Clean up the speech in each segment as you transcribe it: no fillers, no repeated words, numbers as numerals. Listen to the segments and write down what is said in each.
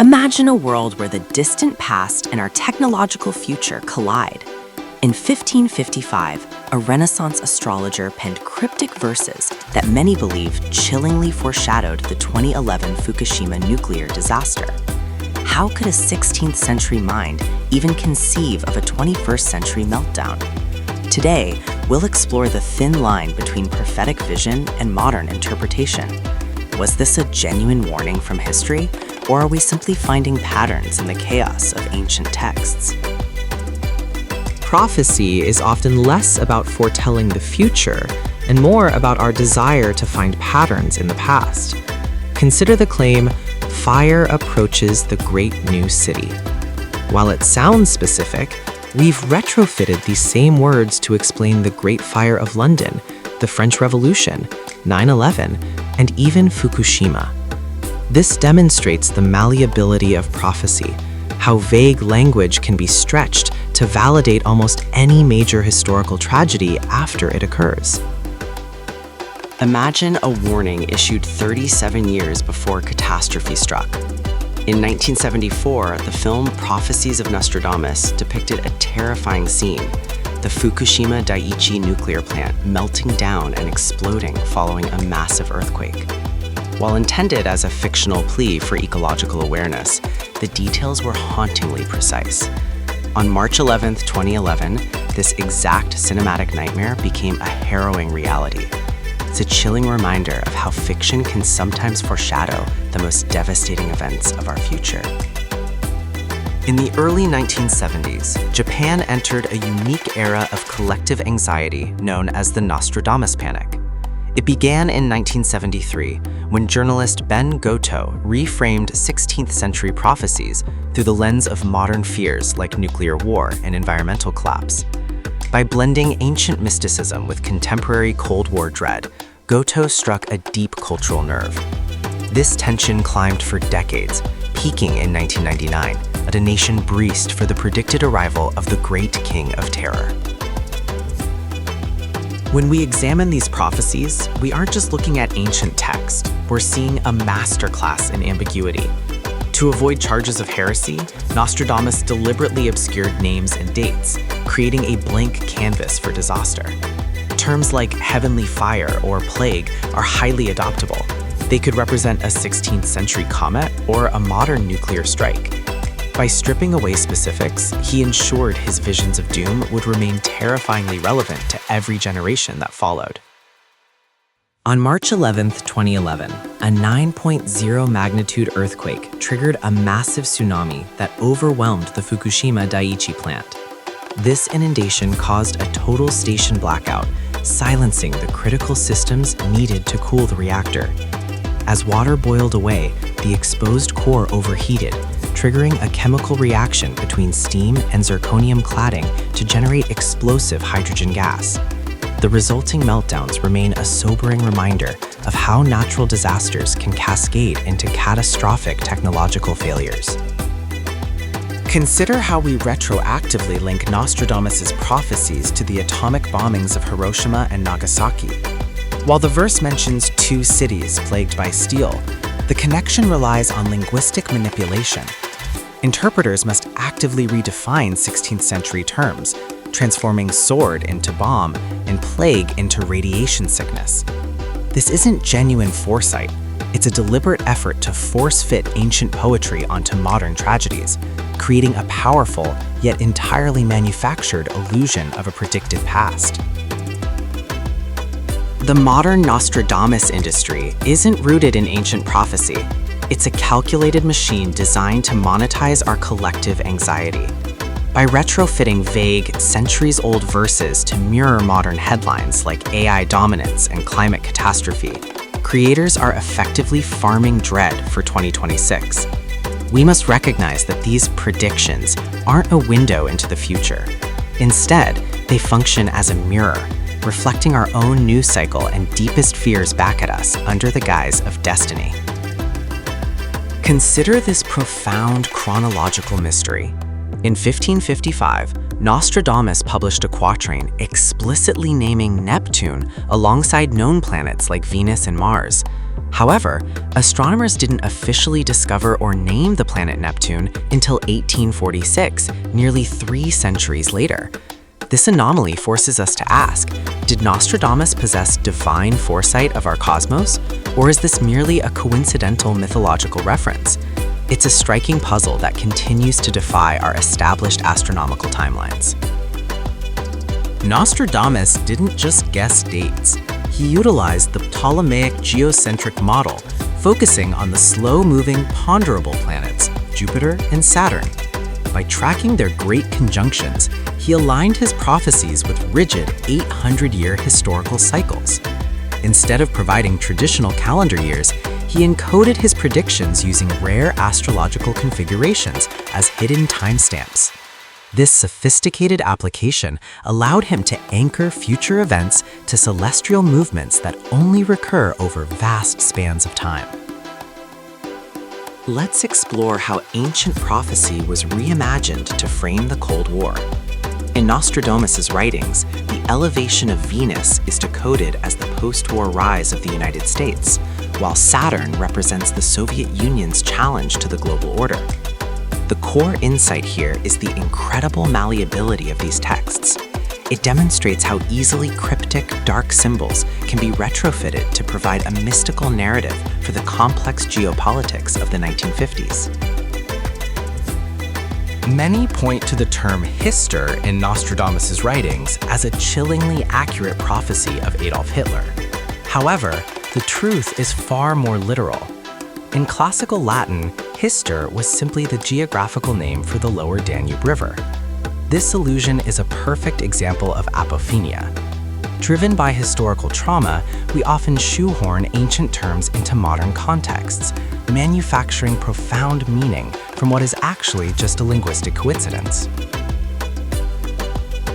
Imagine a world where the distant past and our technological future collide. In 1555, a Renaissance astrologer penned cryptic verses that many believe chillingly foreshadowed the 2011 Fukushima nuclear disaster. How could a 16th century mind even conceive of a 21st century meltdown? Today, we'll explore the thin line between prophetic vision and modern interpretation. Was this a genuine warning from history, or are we simply finding patterns in the chaos of ancient texts? Prophecy is often less about foretelling the future and more about our desire to find patterns in the past. Consider the claim, "Fire approaches the great new city." While it sounds specific, we've retrofitted these same words to explain the Great Fire of London, the French Revolution, 9/11, and even Fukushima. This demonstrates the malleability of prophecy, how vague language can be stretched to validate almost any major historical tragedy after it occurs. Imagine a warning issued 37 years before catastrophe struck. In 1974, the film Prophecies of Nostradamus depicted a terrifying scene, the Fukushima Daiichi nuclear plant melting down and exploding following a massive earthquake. While intended as a fictional plea for ecological awareness, the details were hauntingly precise. On March 11, 2011, this exact cinematic nightmare became a harrowing reality. It's a chilling reminder of how fiction can sometimes foreshadow the most devastating events of our future. In the early 1970s, Japan entered a unique era of collective anxiety known as the Nostradamus panic. It began in 1973 when journalist Ben Goto reframed 16th century prophecies through the lens of modern fears like nuclear war and environmental collapse. By blending ancient mysticism with contemporary Cold War dread, Goto struck a deep cultural nerve. This tension climbed for decades, peaking in 1999, as a nation braced for the predicted arrival of the Great King of Terror. When we examine these prophecies, we aren't just looking at ancient text, we're seeing a masterclass in ambiguity. To avoid charges of heresy, Nostradamus deliberately obscured names and dates, creating a blank canvas for disaster. Terms like heavenly fire or plague are highly adoptable. They could represent a 16th century comet or a modern nuclear strike. By stripping away specifics, he ensured his visions of doom would remain terrifyingly relevant to every generation that followed. On March 11, 2011, a 9.0 magnitude earthquake triggered a massive tsunami that overwhelmed the Fukushima Daiichi plant. This inundation caused a total station blackout, silencing the critical systems needed to cool the reactor. As water boiled away, the exposed core overheated, triggering a chemical reaction between steam and zirconium cladding to generate explosive hydrogen gas. The resulting meltdowns remain a sobering reminder of how natural disasters can cascade into catastrophic technological failures. Consider how we retroactively link Nostradamus' prophecies to the atomic bombings of Hiroshima and Nagasaki. While the verse mentions two cities plagued by steel, the connection relies on linguistic manipulation. Interpreters must actively redefine 16th century terms, transforming sword into bomb and plague into radiation sickness. This isn't genuine foresight. It's a deliberate effort to force-fit ancient poetry onto modern tragedies, creating a powerful yet entirely manufactured illusion of a predicted past. The modern Nostradamus industry isn't rooted in ancient prophecy. It's a calculated machine designed to monetize our collective anxiety. By retrofitting vague, centuries-old verses to mirror modern headlines like AI dominance and climate catastrophe, creators are effectively farming dread for 2026. We must recognize that these predictions aren't a window into the future. Instead, they function as a mirror, reflecting our own news cycle and deepest fears back at us under the guise of destiny. Consider this profound chronological mystery. In 1555, Nostradamus published a quatrain explicitly naming Neptune alongside known planets like Venus and Mars. However, astronomers didn't officially discover or name the planet Neptune until 1846, nearly 3 centuries later. This anomaly forces us to ask, did Nostradamus possess divine foresight of our cosmos, or is this merely a coincidental mythological reference? It's a striking puzzle that continues to defy our established astronomical timelines. Nostradamus didn't just guess dates. He utilized the Ptolemaic geocentric model, focusing on the slow-moving, ponderable planets, Jupiter and Saturn. By tracking their great conjunctions, he aligned his prophecies with rigid 800-year historical cycles. Instead of providing traditional calendar years, he encoded his predictions using rare astrological configurations as hidden timestamps. This sophisticated application allowed him to anchor future events to celestial movements that only recur over vast spans of time. Let's explore how ancient prophecy was reimagined to frame the Cold War. In Nostradamus' writings, the elevation of Venus is decoded as the post-war rise of the United States, while Saturn represents the Soviet Union's challenge to the global order. The core insight here is the incredible malleability of these texts. It demonstrates how easily cryptic, dark symbols can be retrofitted to provide a mystical narrative for the complex geopolitics of the 1950s. Many point to the term Hister in Nostradamus' writings as a chillingly accurate prophecy of Adolf Hitler. However, the truth is far more literal. In classical Latin, Hister was simply the geographical name for the lower Danube River. This illusion is a perfect example of apophenia. Driven by historical trauma, we often shoehorn ancient terms into modern contexts, manufacturing profound meaning from what is actually just a linguistic coincidence.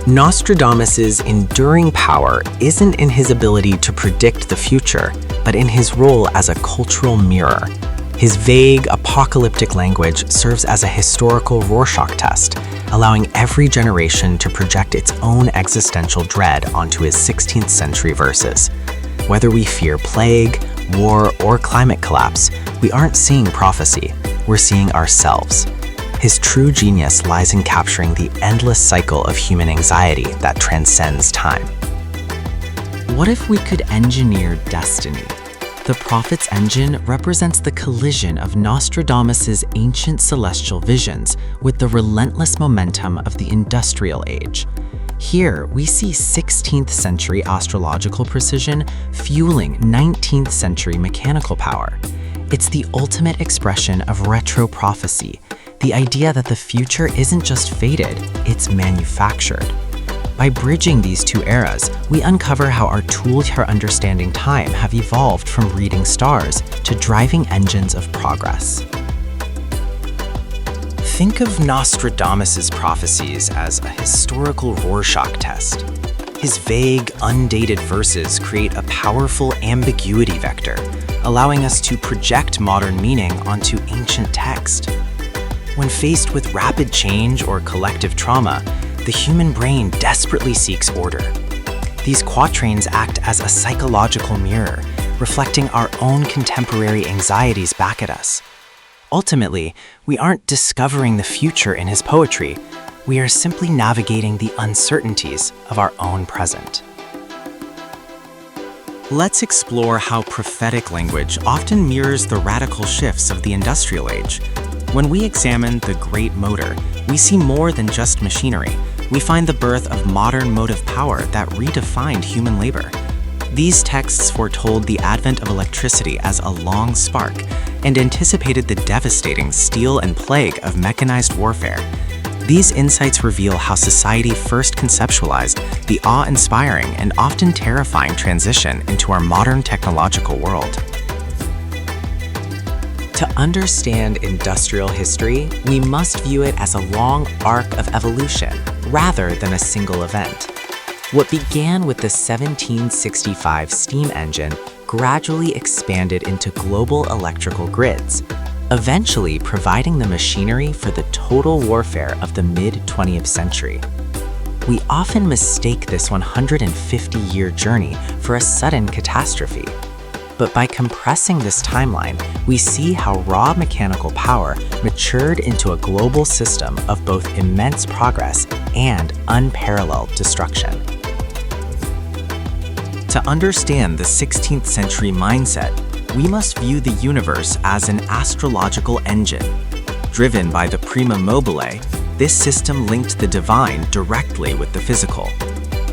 Nostradamus' enduring power isn't in his ability to predict the future, but in his role as a cultural mirror. His vague, apocalyptic language serves as a historical Rorschach test, allowing every generation to project its own existential dread onto his 16th century verses. Whether we fear plague, war, or climate collapse, we aren't seeing prophecy, we're seeing ourselves. His true genius lies in capturing the endless cycle of human anxiety that transcends time. What if we could engineer destiny? The prophet's engine represents the collision of Nostradamus' ancient celestial visions with the relentless momentum of the industrial age. Here, we see 16th century astrological precision fueling 19th century mechanical power. It's the ultimate expression of retro-prophecy, the idea that the future isn't just fated, it's manufactured. By bridging these two eras, we uncover how our tools for understanding time have evolved from reading stars to driving engines of progress. Think of Nostradamus' prophecies as a historical Rorschach test. His vague, undated verses create a powerful ambiguity vector, allowing us to project modern meaning onto ancient text. When faced with rapid change or collective trauma, the human brain desperately seeks order. These quatrains act as a psychological mirror, reflecting our own contemporary anxieties back at us. Ultimately, we aren't discovering the future in his poetry, we are simply navigating the uncertainties of our own present. Let's explore how prophetic language often mirrors the radical shifts of the industrial age. When we examine the Great Motor, we see more than just machinery. We find the birth of modern motive power that redefined human labor. These texts foretold the advent of electricity as a long spark and anticipated the devastating steel and plague of mechanized warfare. These insights reveal how society first conceptualized the awe-inspiring and often terrifying transition into our modern technological world. To understand industrial history, we must view it as a long arc of evolution, rather than a single event. What began with the 1765 steam engine gradually expanded into global electrical grids, eventually providing the machinery for the total warfare of the mid-20th century. We often mistake this 150-year journey for a sudden catastrophe. But by compressing this timeline, we see how raw mechanical power matured into a global system of both immense progress and unparalleled destruction. To understand the 16th century mindset, we must view the universe as an astrological engine. Driven by the prima mobile, this system linked the divine directly with the physical.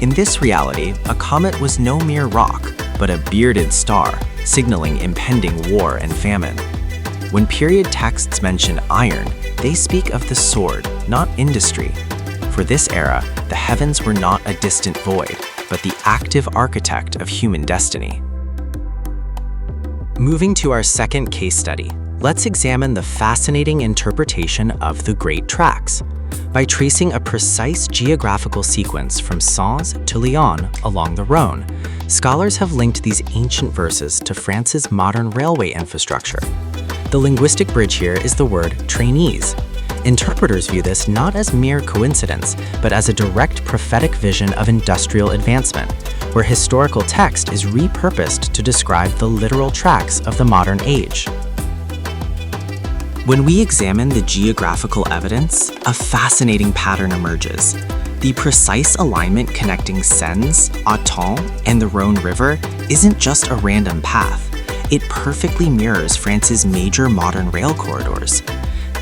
In this reality, a comet was no mere rock, but a bearded star, signaling impending war and famine. When period texts mention iron, they speak of the sword, not industry. For this era, the heavens were not a distant void, but the active architect of human destiny. Moving to our second case study, let's examine the fascinating interpretation of the Great Tracks. By tracing a precise geographical sequence from Sens to Lyon along the Rhône, scholars have linked these ancient verses to France's modern railway infrastructure. The linguistic bridge here is the word trainees. Interpreters view this not as mere coincidence, but as a direct prophetic vision of industrial advancement, where historical text is repurposed to describe the literal tracks of the modern age. When we examine the geographical evidence, a fascinating pattern emerges. The precise alignment connecting Sens, Autun, and the Rhône River isn't just a random path. It perfectly mirrors France's major modern rail corridors.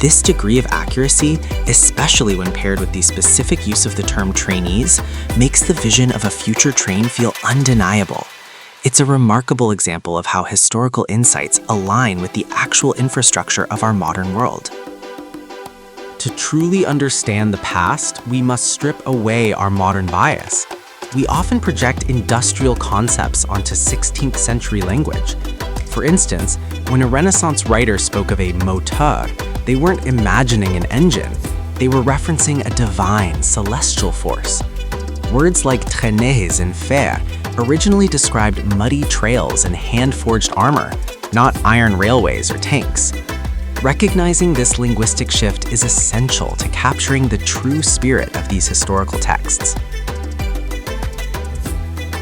This degree of accuracy, especially when paired with the specific use of the term trainees, makes the vision of a future train feel undeniable. It's a remarkable example of how historical insights align with the actual infrastructure of our modern world. To truly understand the past, we must strip away our modern bias. We often project industrial concepts onto 16th century language. For instance, when a Renaissance writer spoke of a moteur, they weren't imagining an engine. They were referencing a divine, celestial force. Words like traînées and fer originally described muddy trails and hand-forged armor, not iron railways or tanks. Recognizing this linguistic shift is essential to capturing the true spirit of these historical texts.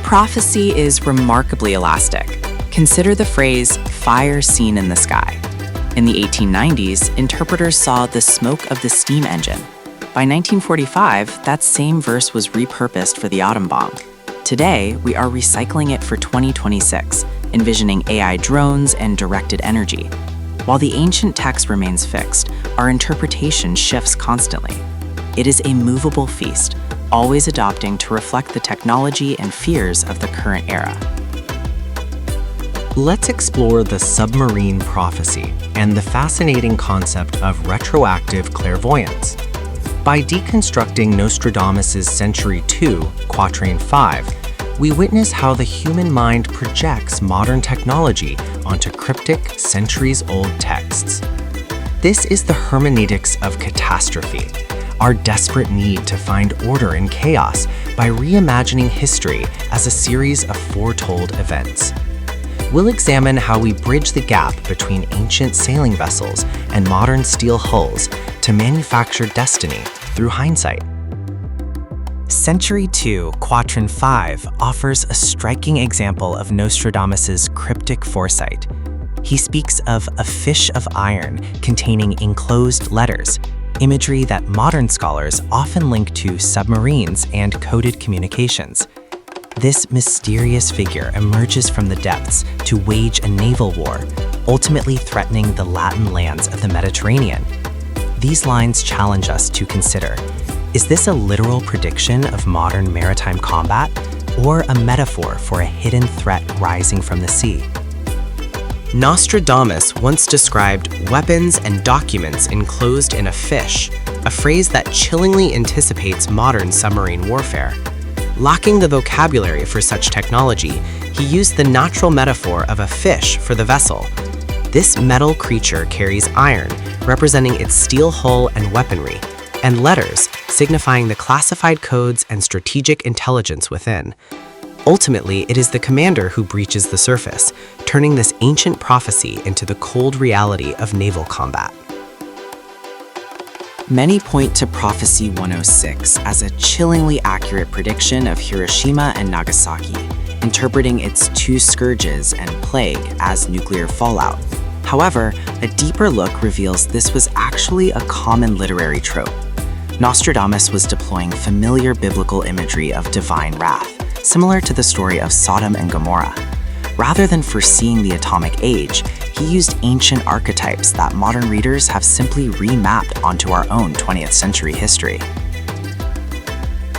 Prophecy is remarkably elastic. Consider the phrase, "fire seen in the sky." In the 1890s, interpreters saw the smoke of the steam engine. By 1945, that same verse was repurposed for the atom bomb. Today, we are recycling it for 2026, envisioning AI drones and directed energy. While the ancient text remains fixed, our interpretation shifts constantly. It is a movable feast, always adopting to reflect the technology and fears of the current era. Let's explore the submarine prophecy and the fascinating concept of retroactive clairvoyance. By deconstructing Nostradamus' Century 2, Quatrain 5, we witness how the human mind projects modern technology onto cryptic, centuries-old texts. This is the hermeneutics of catastrophe, our desperate need to find order in chaos by reimagining history as a series of foretold events. We'll examine how we bridge the gap between ancient sailing vessels and modern steel hulls to manufacture destiny through hindsight. Century 2, Quatrain 5 offers a striking example of Nostradamus' cryptic foresight. He speaks of a fish of iron containing enclosed letters, imagery that modern scholars often link to submarines and coded communications. This mysterious figure emerges from the depths to wage a naval war, ultimately threatening the Latin lands of the Mediterranean. These lines challenge us to consider, is this a literal prediction of modern maritime combat, or a metaphor for a hidden threat rising from the sea? Nostradamus once described weapons and documents enclosed in a fish, a phrase that chillingly anticipates modern submarine warfare. Lacking the vocabulary for such technology, he used the natural metaphor of a fish for the vessel. This metal creature carries iron, representing its steel hull and weaponry, and letters, signifying the classified codes and strategic intelligence within. Ultimately, it is the commander who breaches the surface, turning this ancient prophecy into the cold reality of naval combat. Many point to Prophecy 106 as a chillingly accurate prediction of Hiroshima and Nagasaki, interpreting its two scourges and plague as nuclear fallout. However, a deeper look reveals this was actually a common literary trope. Nostradamus was deploying familiar biblical imagery of divine wrath, similar to the story of Sodom and Gomorrah. Rather than foreseeing the atomic age, he used ancient archetypes that modern readers have simply remapped onto our own 20th century history.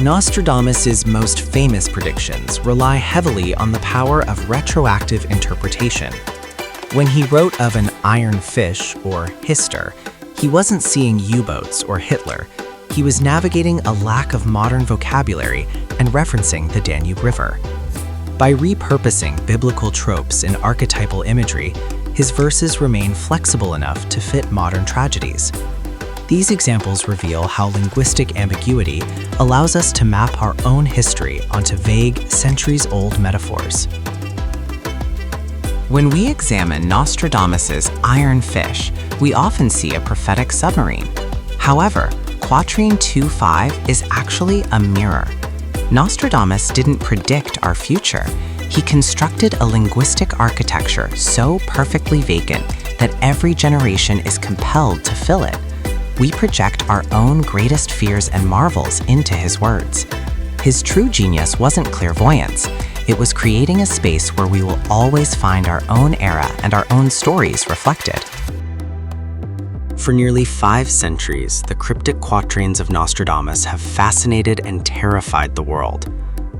Nostradamus's most famous predictions rely heavily on the power of retroactive interpretation. When he wrote of an iron fish, or hister, he wasn't seeing U-boats or Hitler. He was navigating a lack of modern vocabulary and referencing the Danube River. By repurposing biblical tropes in archetypal imagery, his verses remain flexible enough to fit modern tragedies. These examples reveal how linguistic ambiguity allows us to map our own history onto vague, centuries-old metaphors. When we examine Nostradamus's iron fish, we often see a prophetic submarine. However, Quatrain 2.5 is actually a mirror. Nostradamus didn't predict our future. He constructed a linguistic architecture so perfectly vacant that every generation is compelled to fill it. We project our own greatest fears and marvels into his words. His true genius wasn't clairvoyance. It was creating a space where we will always find our own era and our own stories reflected. For nearly 5 centuries, the cryptic quatrains of Nostradamus have fascinated and terrified the world.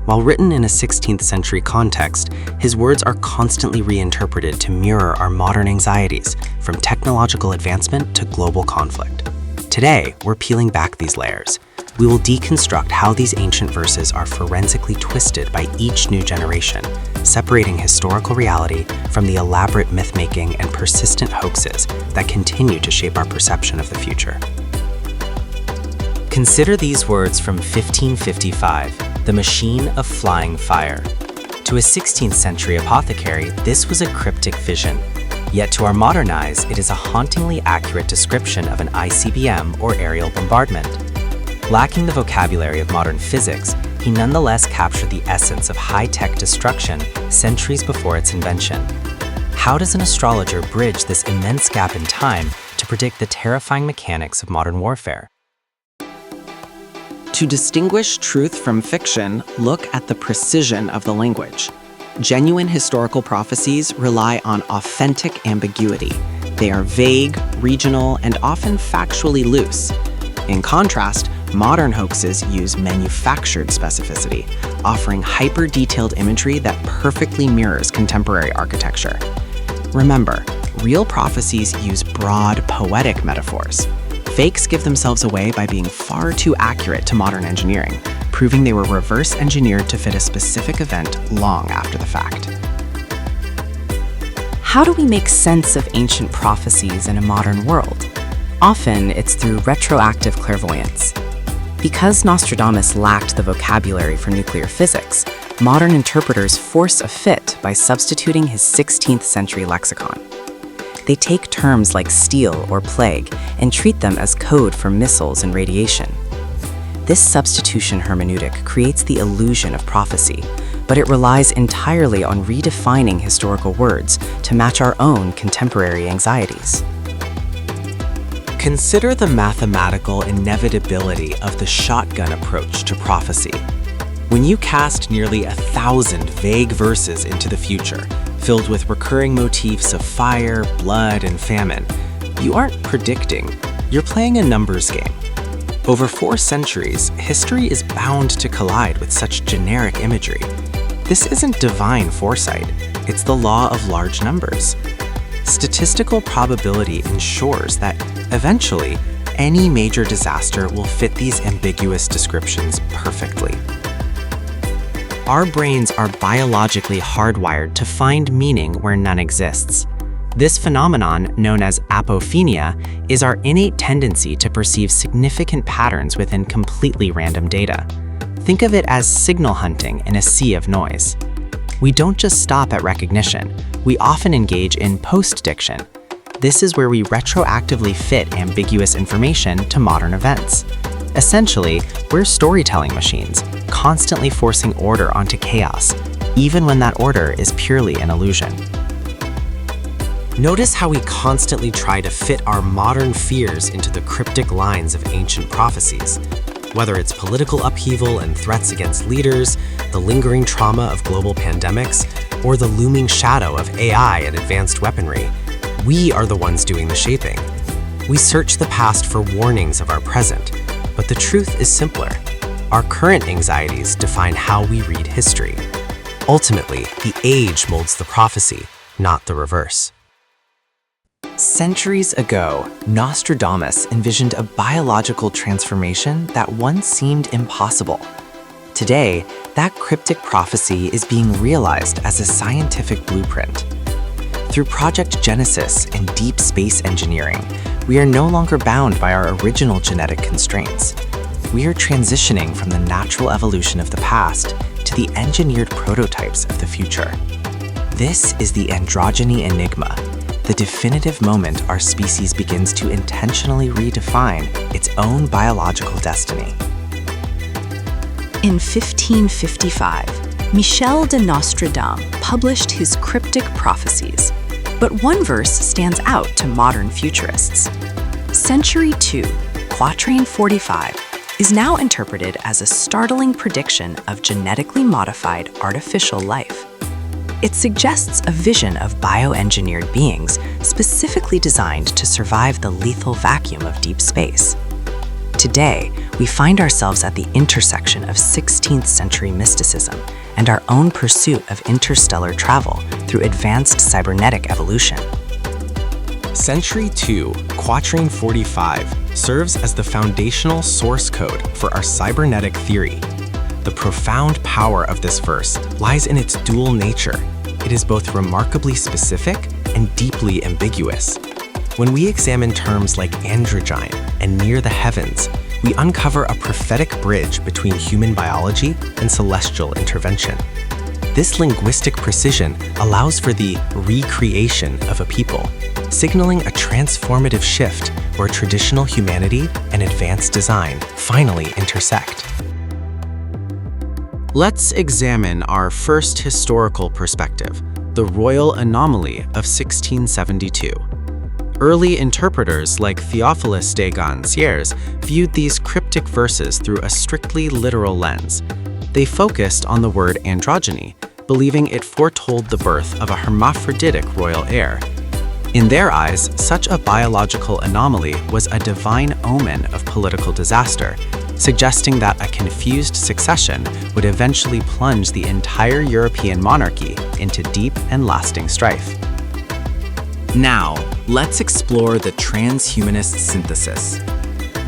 While written in a 16th century context, his words are constantly reinterpreted to mirror our modern anxieties, from technological advancement to global conflict. Today, we're peeling back these layers. We will deconstruct how these ancient verses are forensically twisted by each new generation, separating historical reality from the elaborate myth-making and persistent hoaxes that continue to shape our perception of the future. Consider these words from 1555, the machine of flying fire. To a 16th century apothecary, this was a cryptic vision. Yet to our modern eyes, it is a hauntingly accurate description of an ICBM or aerial bombardment. Lacking the vocabulary of modern physics, he nonetheless captured the essence of high-tech destruction centuries before its invention. How does an astrologer bridge this immense gap in time to predict the terrifying mechanics of modern warfare? To distinguish truth from fiction, look at the precision of the language. Genuine historical prophecies rely on authentic ambiguity. They are vague, regional, and often factually loose. In contrast, modern hoaxes use manufactured specificity, offering hyper-detailed imagery that perfectly mirrors contemporary architecture. Remember, real prophecies use broad, poetic metaphors. Fakes give themselves away by being far too accurate to modern engineering, proving they were reverse engineered to fit a specific event long after the fact. How do we make sense of ancient prophecies in a modern world? Often, it's through retroactive clairvoyance. Because Nostradamus lacked the vocabulary for nuclear physics, modern interpreters force a fit by substituting his 16th century lexicon. They take terms like steel or plague and treat them as code for missiles and radiation. This substitution hermeneutic creates the illusion of prophecy, but it relies entirely on redefining historical words to match our own contemporary anxieties. Consider the mathematical inevitability of the shotgun approach to prophecy. When you cast nearly 1,000 vague verses into the future, filled with recurring motifs of fire, blood, and famine, you aren't predicting, you're playing a numbers game. Over 4 centuries, history is bound to collide with such generic imagery. This isn't divine foresight, it's the law of large numbers. Statistical probability ensures that, eventually, any major disaster will fit these ambiguous descriptions perfectly. Our brains are biologically hardwired to find meaning where none exists. This phenomenon, known as apophenia, is our innate tendency to perceive significant patterns within completely random data. Think of it as signal hunting in a sea of noise. We don't just stop at recognition, we often engage in post-diction. This is where we retroactively fit ambiguous information to modern events. Essentially, we're storytelling machines, constantly forcing order onto chaos, even when that order is purely an illusion. Notice how we constantly try to fit our modern fears into the cryptic lines of ancient prophecies. Whether it's political upheaval and threats against leaders, the lingering trauma of global pandemics, or the looming shadow of AI and advanced weaponry, we are the ones doing the shaping. We search the past for warnings of our present, but the truth is simpler. Our current anxieties define how we read history. Ultimately, the age molds the prophecy, not the reverse. Centuries ago, Nostradamus envisioned a biological transformation that once seemed impossible. Today, that cryptic prophecy is being realized as a scientific blueprint. Through Project Genesis and deep space engineering, we are no longer bound by our original genetic constraints. We are transitioning from the natural evolution of the past to the engineered prototypes of the future. This is the androgyny enigma, the definitive moment our species begins to intentionally redefine its own biological destiny. In 1555, Michel de Nostradamus published his cryptic prophecies, but one verse stands out to modern futurists. Century 2, Quatrain 45, is now interpreted as a startling prediction of genetically modified artificial life. It suggests a vision of bioengineered beings specifically designed to survive the lethal vacuum of deep space. Today, we find ourselves at the intersection of 16th century mysticism and our own pursuit of interstellar travel through advanced cybernetic evolution. Century 2, Quatrain 45, serves as the foundational source code for our cybernetic theory. The profound power of this verse lies in its dual nature. It is both remarkably specific and deeply ambiguous. When we examine terms like androgyne and near the heavens, we uncover a prophetic bridge between human biology and celestial intervention. This linguistic precision allows for the recreation of a people, signaling a transformative shift where traditional humanity and advanced design finally intersect. Let's examine our first historical perspective, the royal anomaly of 1672. Early interpreters like Theophilus de Ganciers viewed these cryptic verses through a strictly literal lens. They focused on the word androgyny, believing it foretold the birth of a hermaphroditic royal heir. In their eyes, such a biological anomaly was a divine omen of political disaster, suggesting that a confused succession would eventually plunge the entire European monarchy into deep and lasting strife. Now, let's explore the transhumanist synthesis.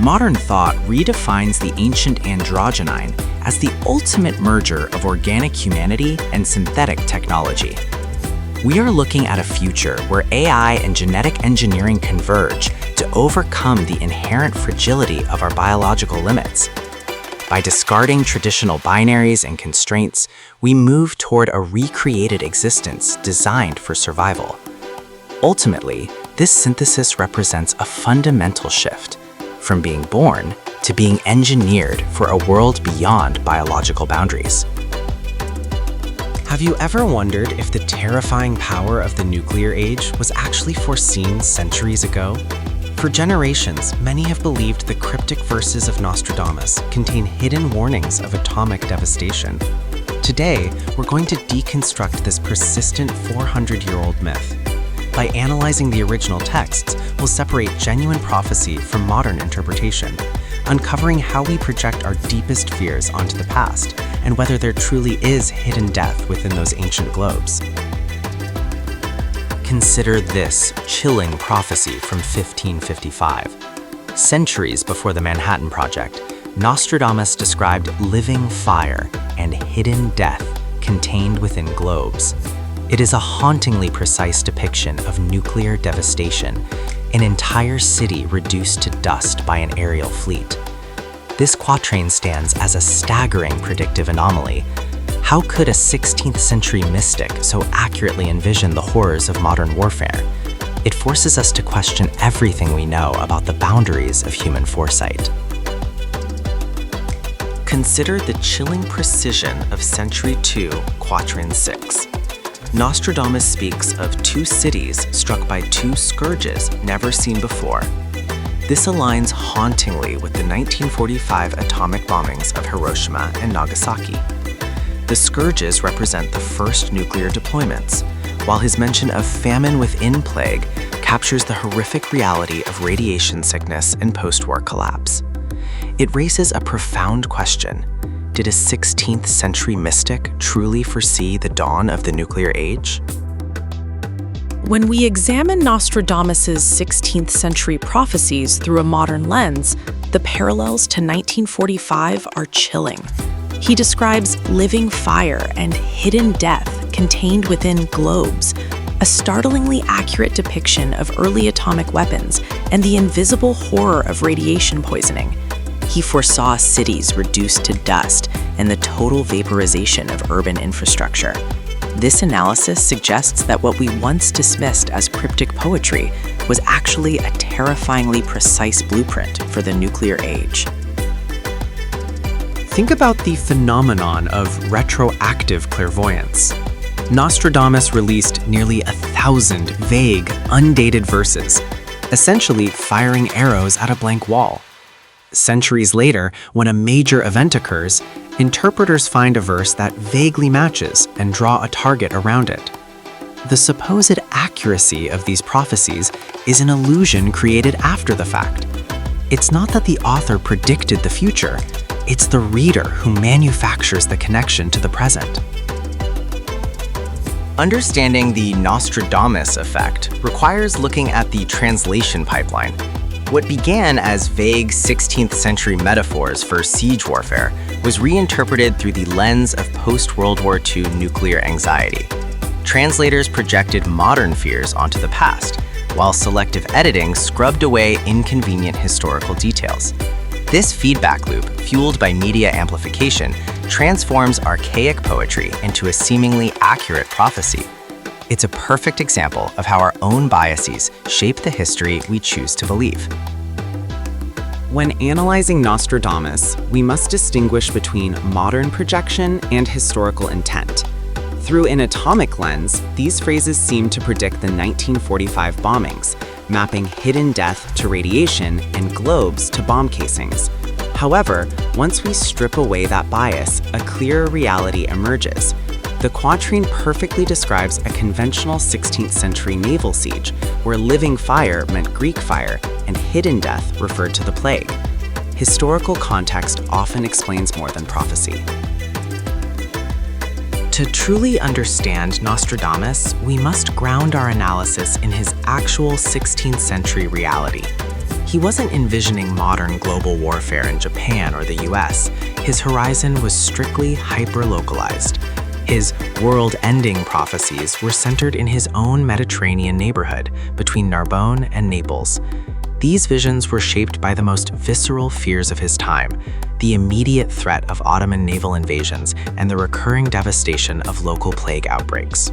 Modern thought redefines the ancient androgyne as the ultimate merger of organic humanity and synthetic technology. We are looking at a future where AI and genetic engineering converge to overcome the inherent fragility of our biological limits. By discarding traditional binaries and constraints, we move toward a recreated existence designed for survival. Ultimately, this synthesis represents a fundamental shift from being born to being engineered for a world beyond biological boundaries. Have you ever wondered if the terrifying power of the nuclear age was actually foreseen centuries ago? For generations, many have believed the cryptic verses of Nostradamus contain hidden warnings of atomic devastation. Today, we're going to deconstruct this persistent 400-year-old myth. By analyzing the original texts, we'll separate genuine prophecy from modern interpretation, uncovering how we project our deepest fears onto the past and whether there truly is hidden death within those ancient globes. Consider this chilling prophecy from 1555. Centuries before the Manhattan Project, Nostradamus described living fire and hidden death contained within globes. It is a hauntingly precise depiction of nuclear devastation, an entire city reduced to dust by an aerial fleet. This quatrain stands as a staggering predictive anomaly. How could a 16th century mystic so accurately envision the horrors of modern warfare? It forces us to question everything we know about the boundaries of human foresight. Consider the chilling precision of Century 2, Quatrain 6. Nostradamus speaks of two cities struck by two scourges never seen before. This aligns hauntingly with the 1945 atomic bombings of Hiroshima and Nagasaki. The scourges represent the first nuclear deployments, while his mention of famine within plague captures the horrific reality of radiation sickness and post-war collapse. It raises a profound question. Did a 16th century mystic truly foresee the dawn of the nuclear age? When we examine Nostradamus's 16th century prophecies through a modern lens, the parallels to 1945 are chilling. He describes living fire and hidden death contained within globes, a startlingly accurate depiction of early atomic weapons and the invisible horror of radiation poisoning. He foresaw cities reduced to dust and the total vaporization of urban infrastructure. This analysis suggests that what we once dismissed as cryptic poetry was actually a terrifyingly precise blueprint for the nuclear age. Think about the phenomenon of retroactive clairvoyance. Nostradamus released nearly 1,000 vague, undated verses, essentially firing arrows at a blank wall. Centuries later, when a major event occurs, interpreters find a verse that vaguely matches and draw a target around it. The supposed accuracy of these prophecies is an illusion created after the fact. It's not that the author predicted the future, it's the reader who manufactures the connection to the present. Understanding the Nostradamus effect requires looking at the translation pipeline. What began as vague 16th century metaphors for siege warfare was reinterpreted through the lens of post-World War II nuclear anxiety. Translators projected modern fears onto the past, while selective editing scrubbed away inconvenient historical details. This feedback loop, fueled by media amplification, transforms archaic poetry into a seemingly accurate prophecy. It's a perfect example of how our own biases shape the history we choose to believe. When analyzing Nostradamus, we must distinguish between modern projection and historical intent. Through an atomic lens, these phrases seem to predict the 1945 bombings, mapping hidden death to radiation and globes to bomb casings. However, once we strip away that bias, a clearer reality emerges. The quatrain perfectly describes a conventional 16th century naval siege, where living fire meant Greek fire and hidden death referred to the plague. Historical context often explains more than prophecy. To truly understand Nostradamus, we must ground our analysis in his actual 16th century reality. He wasn't envisioning modern global warfare in Japan or the US. His horizon was strictly hyper-localized. His world-ending prophecies were centered in his own Mediterranean neighborhood between Narbonne and Naples. These visions were shaped by the most visceral fears of his time, the immediate threat of Ottoman naval invasions and the recurring devastation of local plague outbreaks.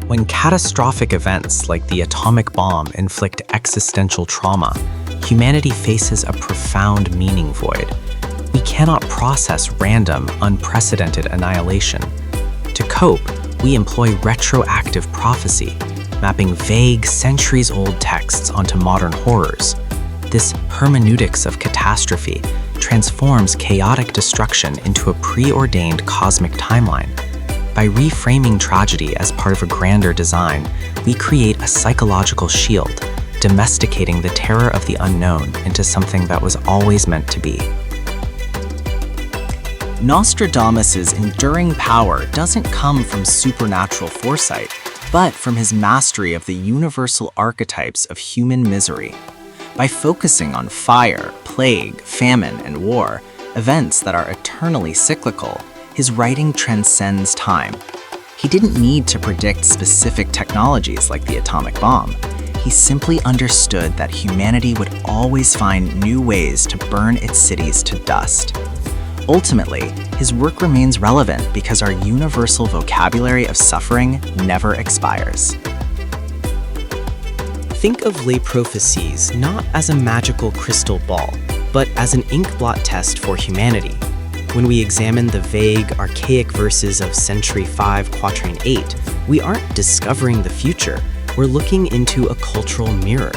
When catastrophic events like the atomic bomb inflict existential trauma, humanity faces a profound meaning void. We cannot process random, unprecedented annihilation. To cope, we employ retroactive prophecy, mapping vague, centuries-old texts onto modern horrors. This hermeneutics of catastrophe transforms chaotic destruction into a preordained cosmic timeline. By reframing tragedy as part of a grander design, we create a psychological shield, domesticating the terror of the unknown into something that was always meant to be. Nostradamus's enduring power doesn't come from supernatural foresight, but from his mastery of the universal archetypes of human misery. By focusing on fire, plague, famine, and war, events that are eternally cyclical, his writing transcends time. He didn't need to predict specific technologies like the atomic bomb. He simply understood that humanity would always find new ways to burn its cities to dust. Ultimately, his work remains relevant because our universal vocabulary of suffering never expires. Think of lay prophecies not as a magical crystal ball, but as an ink blot test for humanity. When we examine the vague, archaic verses of Century 5, Quatrain 8, we aren't discovering the future, we're looking into a cultural mirror.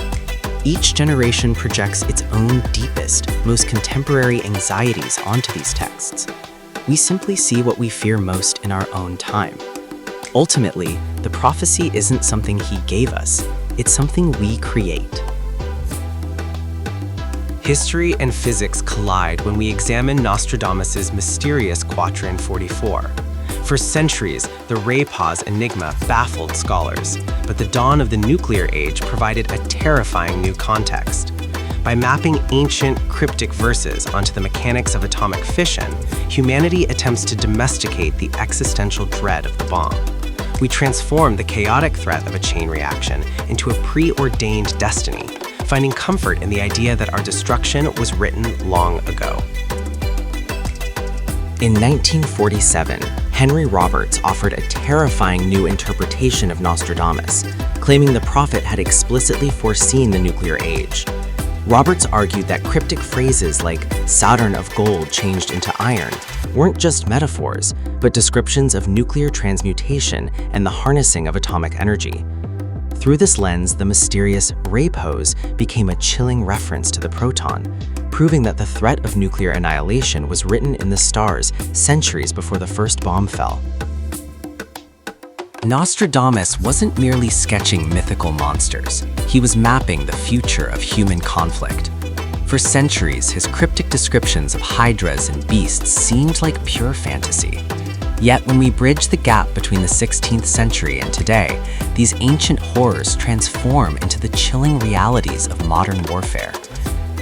Each generation projects its own deepest, most contemporary anxieties onto these texts. We simply see what we fear most in our own time. Ultimately, the prophecy isn't something he gave us, it's something we create. History and physics collide when we examine Nostradamus' mysterious Quatrain 44. For centuries, the ray pause enigma baffled scholars, but the dawn of the nuclear age provided a terrifying new context. By mapping ancient, cryptic verses onto the mechanics of atomic fission, humanity attempts to domesticate the existential dread of the bomb. We transform the chaotic threat of a chain reaction into a preordained destiny, finding comfort in the idea that our destruction was written long ago. In 1947, Henry Roberts offered a terrifying new interpretation of Nostradamus, claiming the prophet had explicitly foreseen the nuclear age. Roberts argued that cryptic phrases like Saturn of gold changed into iron weren't just metaphors, but descriptions of nuclear transmutation and the harnessing of atomic energy. Through this lens, the mysterious ray pose became a chilling reference to the proton, proving that the threat of nuclear annihilation was written in the stars centuries before the first bomb fell. Nostradamus wasn't merely sketching mythical monsters. He was mapping the future of human conflict. For centuries, his cryptic descriptions of hydras and beasts seemed like pure fantasy. Yet when we bridge the gap between the 16th century and today, these ancient horrors transform into the chilling realities of modern warfare.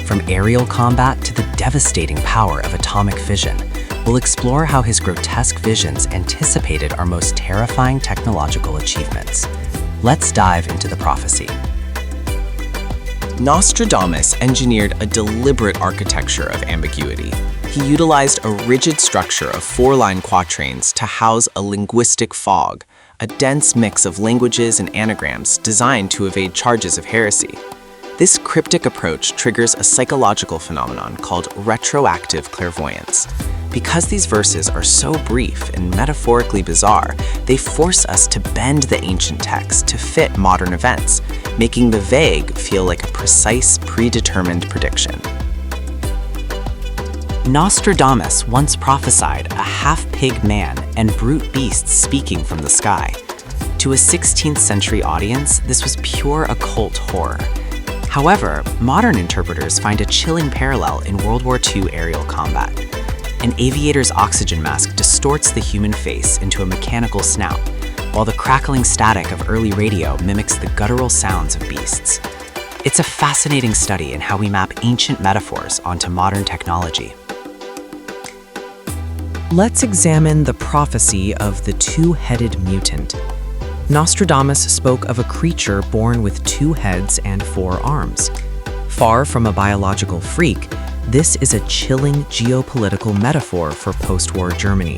From aerial combat to the devastating power of atomic fission, we'll explore how his grotesque visions anticipated our most terrifying technological achievements. Let's dive into the prophecy. Nostradamus engineered a deliberate architecture of ambiguity. He utilized a rigid structure of four-line quatrains to house a linguistic fog, a dense mix of languages and anagrams designed to evade charges of heresy. This cryptic approach triggers a psychological phenomenon called retroactive clairvoyance. Because these verses are so brief and metaphorically bizarre, they force us to bend the ancient text to fit modern events, making the vague feel like a precise, predetermined prediction. Nostradamus once prophesied a half-pig man and brute beasts speaking from the sky. To a 16th century audience, this was pure occult horror. However, modern interpreters find a chilling parallel in World War II aerial combat. An aviator's oxygen mask distorts the human face into a mechanical snout, while the crackling static of early radio mimics the guttural sounds of beasts. It's a fascinating study in how we map ancient metaphors onto modern technology. Let's examine the prophecy of the two-headed mutant. Nostradamus spoke of a creature born with 2 heads and 4 arms. Far from a biological freak, this is a chilling geopolitical metaphor for post-war Germany.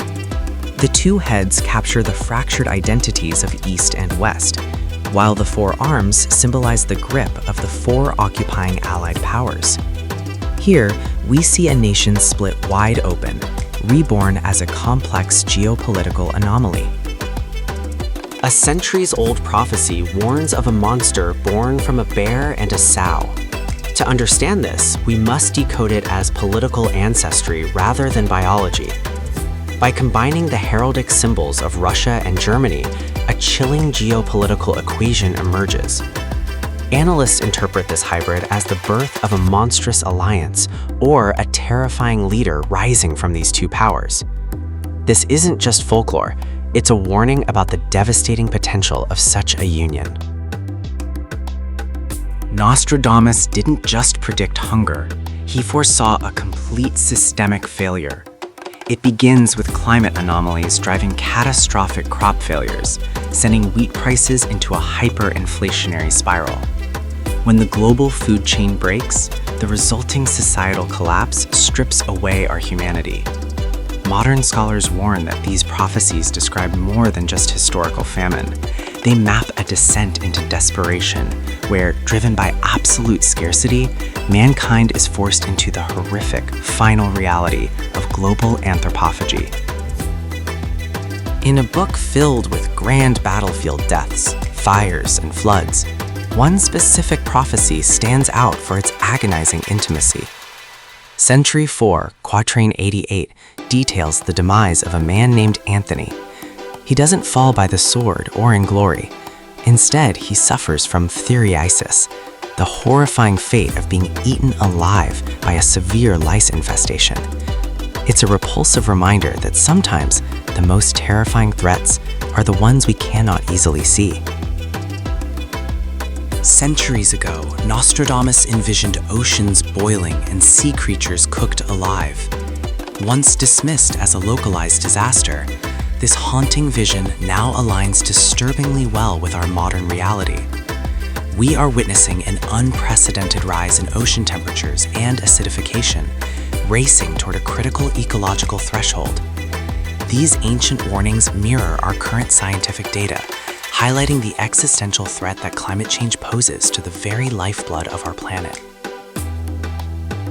The 2 heads capture the fractured identities of East and West, while the 4 arms symbolize the grip of the 4 occupying Allied powers. Here, we see a nation split wide open, reborn as a complex geopolitical anomaly. A centuries-old prophecy warns of a monster born from a bear and a sow. To understand this, we must decode it as political ancestry rather than biology. By combining the heraldic symbols of Russia and Germany, a chilling geopolitical equation emerges. Analysts interpret this hybrid as the birth of a monstrous alliance or a terrifying leader rising from these 2 powers. This isn't just folklore, it's a warning about the devastating potential of such a union. Nostradamus didn't just predict hunger, he foresaw a complete systemic failure. It begins with climate anomalies driving catastrophic crop failures, sending wheat prices into a hyperinflationary spiral. When the global food chain breaks, the resulting societal collapse strips away our humanity. Modern scholars warn that these prophecies describe more than just historical famine. They map a descent into desperation, where, driven by absolute scarcity, mankind is forced into the horrific final reality of global anthropophagy. In a book filled with grand battlefield deaths, fires, and floods, one specific prophecy stands out for its agonizing intimacy. Century 4, Quatrain 88, details the demise of a man named Anthony. He doesn't fall by the sword or in glory. Instead, he suffers from theriasis, the horrifying fate of being eaten alive by a severe lice infestation. It's a repulsive reminder that sometimes the most terrifying threats are the ones we cannot easily see. Centuries ago, Nostradamus envisioned oceans boiling and sea creatures cooked alive. Once dismissed as a localized disaster, this haunting vision now aligns disturbingly well with our modern reality. We are witnessing an unprecedented rise in ocean temperatures and acidification, racing toward a critical ecological threshold. These ancient warnings mirror our current scientific data, highlighting the existential threat that climate change poses to the very lifeblood of our planet.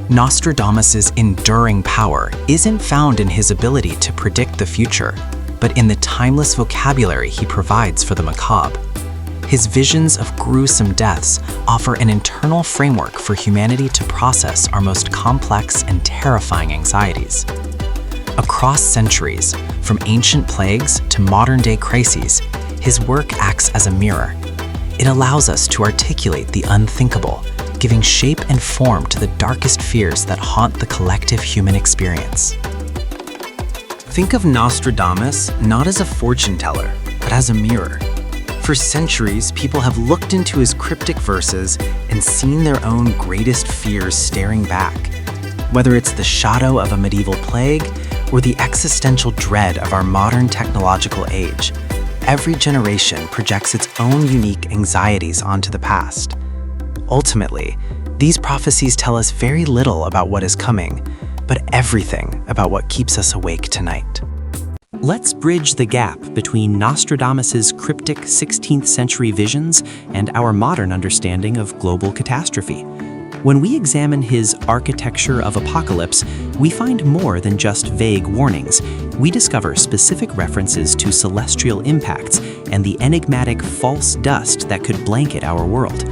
Nostradamus's enduring power isn't found in his ability to predict the future, but in the timeless vocabulary he provides for the macabre. His visions of gruesome deaths offer an internal framework for humanity to process our most complex and terrifying anxieties. Across centuries, from ancient plagues to modern-day crises, his work acts as a mirror. It allows us to articulate the unthinkable, giving shape and form to the darkest fears that haunt the collective human experience. Think of Nostradamus not as a fortune teller, but as a mirror. For centuries, people have looked into his cryptic verses and seen their own greatest fears staring back. Whether it's the shadow of a medieval plague or the existential dread of our modern technological age, every generation projects its own unique anxieties onto the past. Ultimately, these prophecies tell us very little about what is coming, but everything about what keeps us awake tonight. Let's bridge the gap between Nostradamus's cryptic 16th century visions and our modern understanding of global catastrophe. When we examine his architecture of apocalypse, we find more than just vague warnings. We discover specific references to celestial impacts and the enigmatic false dust that could blanket our world.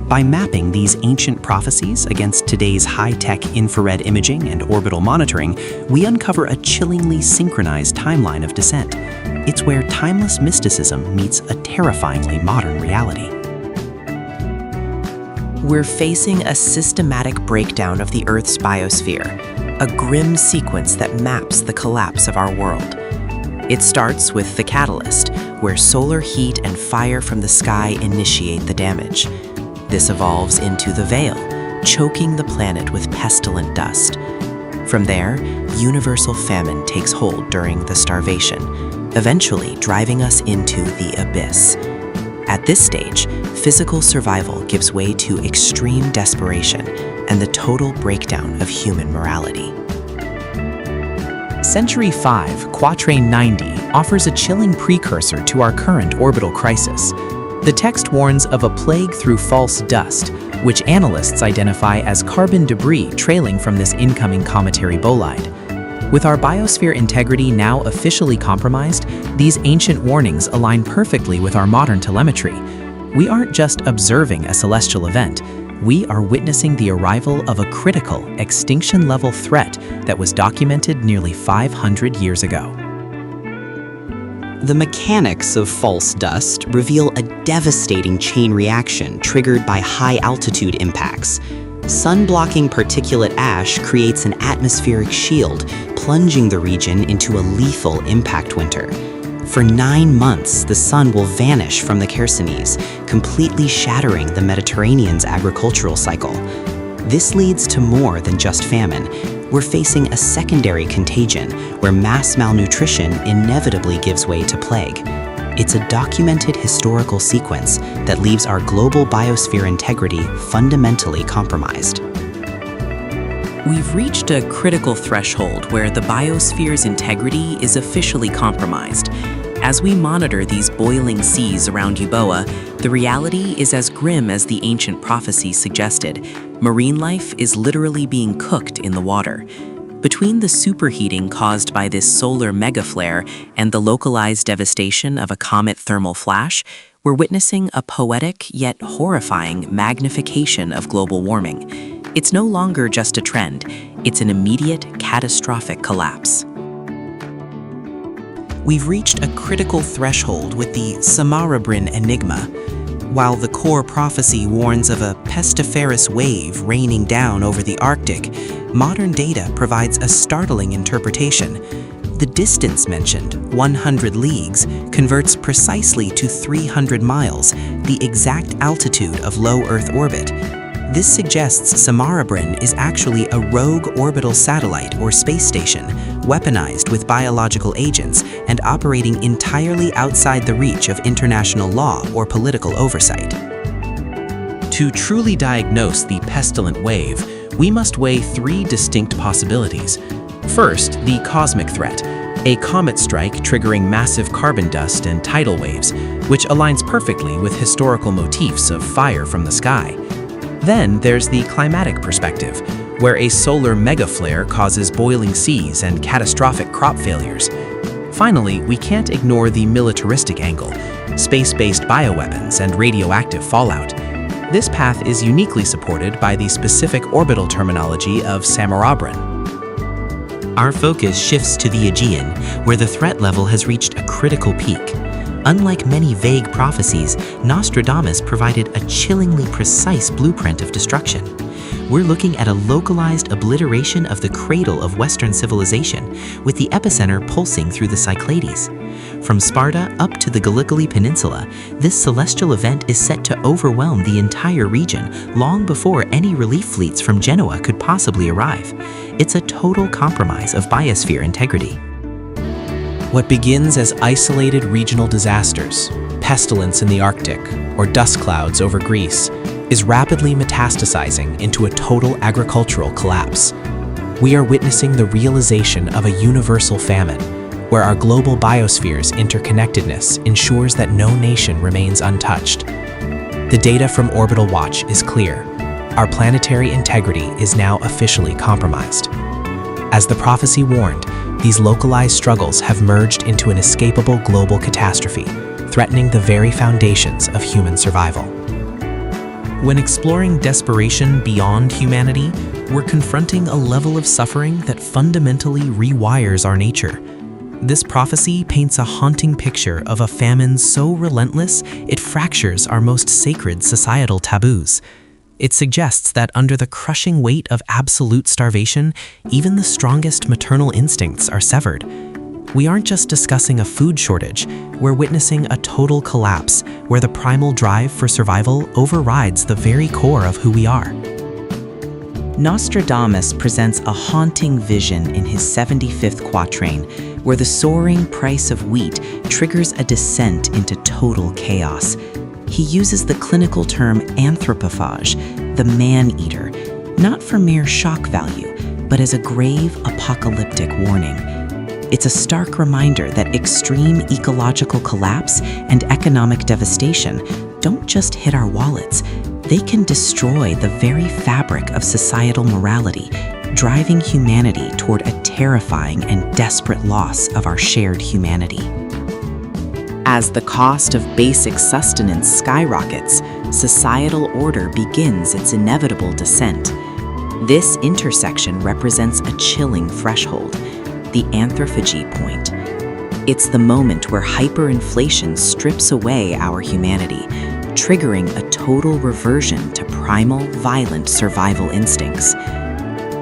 By mapping these ancient prophecies against today's high-tech infrared imaging and orbital monitoring, we uncover a chillingly synchronized timeline of descent. It's where timeless mysticism meets a terrifyingly modern reality. We're facing a systematic breakdown of the Earth's biosphere, a grim sequence that maps the collapse of our world. It starts with the catalyst, where solar heat and fire from the sky initiate the damage. This evolves into the veil, choking the planet with pestilent dust. From there, universal famine takes hold during the starvation, eventually driving us into the abyss. At this stage, physical survival gives way to extreme desperation and the total breakdown of human morality. Century 5, Quatrain 90, offers a chilling precursor to our current orbital crisis. The text warns of a plague through false dust, which analysts identify as carbon debris trailing from this incoming cometary bolide. With our biosphere integrity now officially compromised, these ancient warnings align perfectly with our modern telemetry. We aren't just observing a celestial event, we are witnessing the arrival of a critical, extinction-level threat that was documented nearly 500 years ago. The mechanics of false dust reveal a devastating chain reaction triggered by high-altitude impacts. Sun-blocking particulate ash creates an atmospheric shield, plunging the region into a lethal impact winter. For 9 months, the sun will vanish from the Chersonese, completely shattering the Mediterranean's agricultural cycle. This leads to more than just famine. We're facing a secondary contagion where mass malnutrition inevitably gives way to plague. It's a documented historical sequence that leaves our global biosphere integrity fundamentally compromised. We've reached a critical threshold where the biosphere's integrity is officially compromised. As we monitor these boiling seas around Euboea, the reality is as grim as the ancient prophecy suggested. Marine life is literally being cooked in the water. Between the superheating caused by this solar megaflare and the localized devastation of a comet thermal flash, we're witnessing a poetic yet horrifying magnification of global warming. It's no longer just a trend, it's an immediate, catastrophic collapse. We've reached a critical threshold with the submarine enigma. While the core prophecy warns of a pestiferous wave raining down over the Arctic, modern data provides a startling interpretation. The distance mentioned, 100 leagues, converts precisely to 300 miles, the exact altitude of low Earth orbit. This suggests Submarine is actually a rogue orbital satellite or space station, weaponized with biological agents and operating entirely outside the reach of international law or political oversight. To truly diagnose the pestilent wave, we must weigh three distinct possibilities. First, the cosmic threat, a comet strike triggering massive carbon dust and tidal waves, which aligns perfectly with historical motifs of fire from the sky. Then there's the climatic perspective, where a solar megaflare causes boiling seas and catastrophic crop failures. Finally, we can't ignore the militaristic angle, space-based bioweapons and radioactive fallout. This path is uniquely supported by the specific orbital terminology of Submarine. Our focus shifts to the Aegean, where the threat level has reached a critical peak. Unlike many vague prophecies, Nostradamus provided a chillingly precise blueprint of destruction. We're looking at a localized obliteration of the cradle of Western civilization, with the epicenter pulsing through the Cyclades. From Sparta up to the Gallipoli Peninsula, this celestial event is set to overwhelm the entire region long before any relief fleets from Genoa could possibly arrive. It's a total compromise of biosphere integrity. What begins as isolated regional disasters, pestilence in the Arctic, or dust clouds over Greece, is rapidly metastasizing into a total agricultural collapse. We are witnessing the realization of a universal famine, where our global biosphere's interconnectedness ensures that no nation remains untouched. The data from Orbital Watch is clear. Our planetary integrity is now officially compromised. As the prophecy warned, these localized struggles have merged into an inescapable global catastrophe, threatening the very foundations of human survival. When exploring desperation beyond humanity, we're confronting a level of suffering that fundamentally rewires our nature. This prophecy paints a haunting picture of a famine so relentless it fractures our most sacred societal taboos. It suggests that under the crushing weight of absolute starvation, even the strongest maternal instincts are severed. We aren't just discussing a food shortage, we're witnessing a total collapse where the primal drive for survival overrides the very core of who we are. Nostradamus presents a haunting vision in his 75th quatrain, where the soaring price of wheat triggers a descent into total chaos. He uses the clinical term anthropophage, the man-eater, not for mere shock value, but as a grave apocalyptic warning. It's a stark reminder that extreme ecological collapse and economic devastation don't just hit our wallets, they can destroy the very fabric of societal morality, driving humanity toward a terrifying and desperate loss of our shared humanity. As the cost of basic sustenance skyrockets, societal order begins its inevitable descent. This intersection represents a chilling threshold, the anthropophagy point. It's the moment where hyperinflation strips away our humanity, triggering a total reversion to primal, violent survival instincts.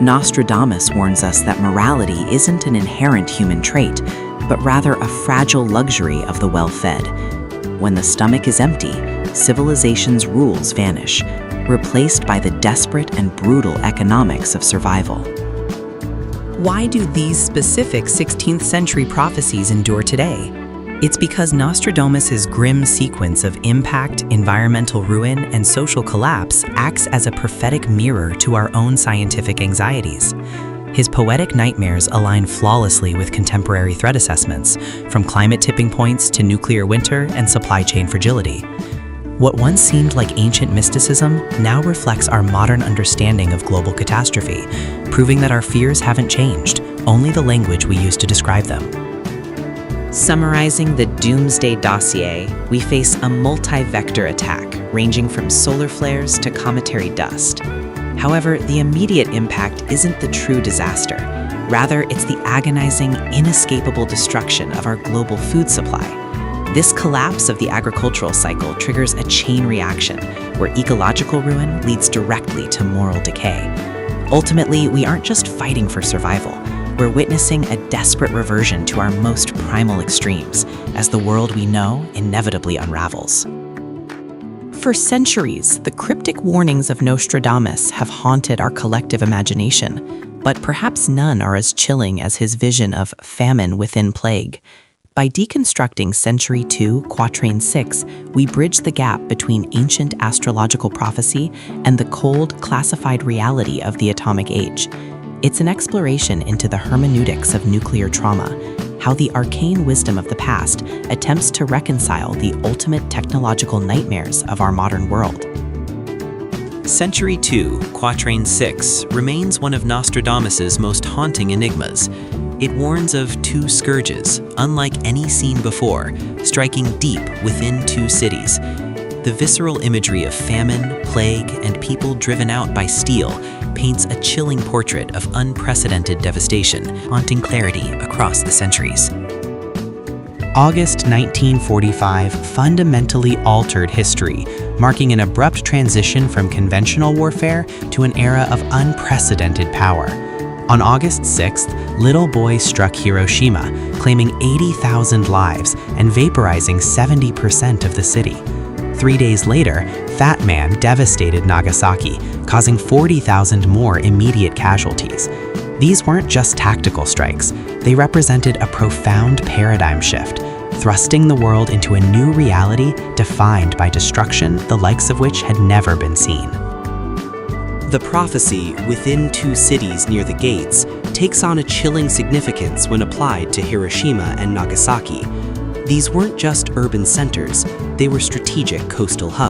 Nostradamus warns us that morality isn't an inherent human trait, but rather a fragile luxury of the well-fed. When the stomach is empty, civilization's rules vanish, replaced by the desperate and brutal economics of survival. Why do these specific 16th century prophecies endure today? It's because Nostradamus' grim sequence of impact, environmental ruin, and social collapse acts as a prophetic mirror to our own scientific anxieties. His poetic nightmares align flawlessly with contemporary threat assessments, from climate tipping points to nuclear winter and supply chain fragility. What once seemed like ancient mysticism now reflects our modern understanding of global catastrophe, proving that our fears haven't changed, only the language we use to describe them. Summarizing the Doomsday Dossier, we face a multi-vector attack ranging from solar flares to cometary dust. However, the immediate impact isn't the true disaster. Rather, it's the agonizing, inescapable destruction of our global food supply. This collapse of the agricultural cycle triggers a chain reaction, where ecological ruin leads directly to moral decay. Ultimately, we aren't just fighting for survival. We're witnessing a desperate reversion to our most primal extremes, as the world we know inevitably unravels. For centuries, the cryptic warnings of Nostradamus have haunted our collective imagination, but perhaps none are as chilling as his vision of famine within plague. By deconstructing Century 2, Quatrain 6, we bridge the gap between ancient astrological prophecy and the cold, classified reality of the atomic age. It's an exploration into the hermeneutics of nuclear trauma, how the arcane wisdom of the past attempts to reconcile the ultimate technological nightmares of our modern world. Century 2, Quatrain 6 remains one of Nostradamus's most haunting enigmas. It warns of two scourges, unlike any seen before, striking deep within two cities. The visceral imagery of famine, plague, and people driven out by steel paints a chilling portrait of unprecedented devastation, haunting clarity across the centuries. August 1945 fundamentally altered history, marking an abrupt transition from conventional warfare to an era of unprecedented power. On August 6th, little boy struck Hiroshima, claiming 80,000 lives and vaporizing 70% of the city. 3 days later, Fat Man devastated Nagasaki, causing 40,000 more immediate casualties. These weren't just tactical strikes, they represented a profound paradigm shift, thrusting the world into a new reality defined by destruction the likes of which had never been seen. The prophecy, within two cities near the gates, takes on a chilling significance when applied to Hiroshima and Nagasaki. These weren't just urban centers, they were strategic coastal hubs.